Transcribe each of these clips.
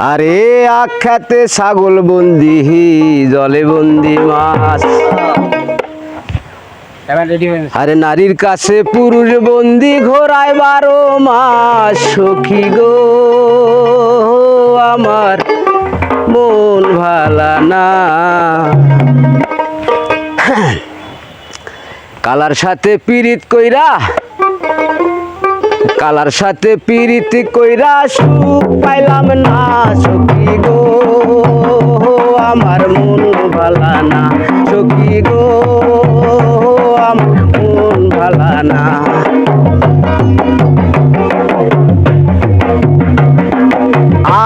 আরে আখ্যাতে ছাগল বন্দি জলে বন্দি মাছ। আরে নারীর কাছে পুরুষ বন্দি ঘোরায় 12 মাস। সখী গো আমার মন ভালা না, কালার সাথে পীড়িত কইরা, কালার সাথে পীড়িত কইরা সুখ পাইলাম না। সখী গো আমার মন ভালা না, সখী গো আমার মন ভালা না।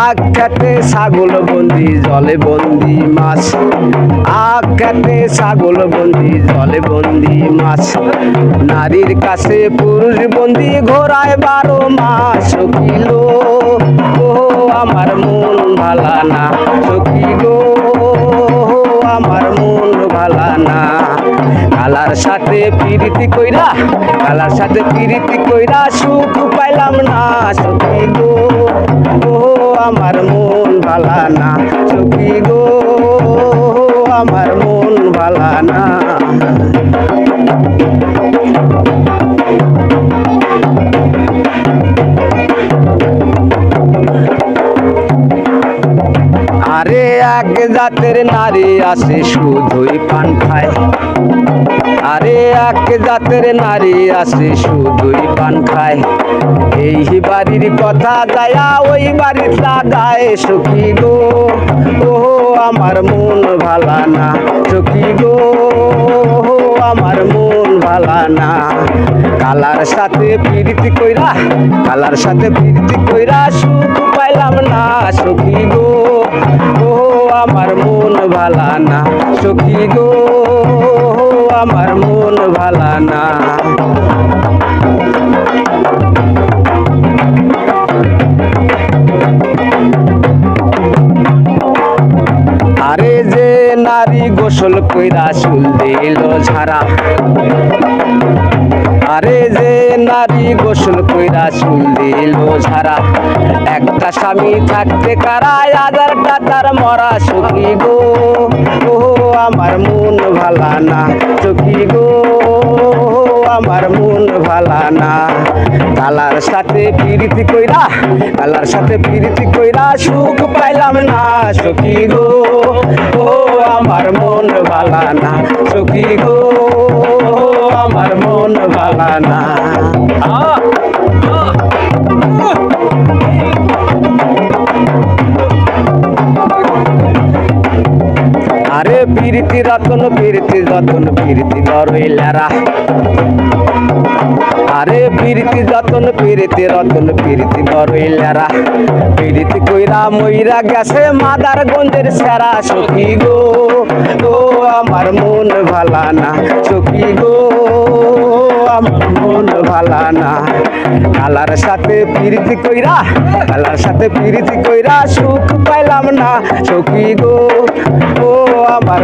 আখ্যাতে ছাগল বন্দি জলে বন্দি মাছ। আখ্যাতে ছাগল বন্দি জলে বন্দি মাছ। নারীর কাছে পুরুষ বন্দি ঘোরায় 12 মাস। সখী গো আমার মন ভালা না, সখী গো আমার মন ভালা না। কালার সাথে পীড়িতি কইরা, কালার সাথে পীড়িতি কইরা সুখ পাইলাম না। সখী গো আমার মন ভালা না, সখী গো আমার মন ভালা না। আরে এক জাতের নারী আছে শুধুই পান খায়। আরে এক জাতের নারী আছে শুধুই পান খায়। এই বাড়ির কথা যায়া ওই বাড়ির লাগায়। সখী গো আমার মন ভালা না, সখী গো আমার মন ভালা না। কালার সাথে পীড়িতি কইরা, কালার সাথে পীড়িতি কইরা সুখ পাইলাম না। সখী গো আমার মন ভালা না, সখী গো আমার মন ভালা না। আরে যে নারী গোসল কইরা চুল দিল ঝাড়া। আরে যে নারী গোসল কইরা চুল দিল ঝাড়া। একটা স্বামী থাকতে কারা 1000টা তার মরা। সখী গো আমার মন ভালা না, সখী গো আমার মন ভালা না। কালার সাথে পীড়িতি কইরা, কালার সাথে পীড়িতি কইরা সুখ পাইলাম না। সখী গো আমার মন ভালা না, সখী গো আমার মন ভালা না। আরে পীড়িতি রতন পীড়িতি যতন পীড়িতি লড়ইলারা। আরে পীড়িতি যতন পীড়িতি রতন পীড়িতি লড়ইলারা। পীড়িতি কইরা মইরা গেছে মাদারগঞ্জের সেরা। সখী গো আমার মন ভালা না, সখী গো আমার মন ভালা না। কালার সাথে পীড়িতি কইরা, কালার সাথে পীড়িতি কইরা সুখ পাইলাম না। সখী গো আমার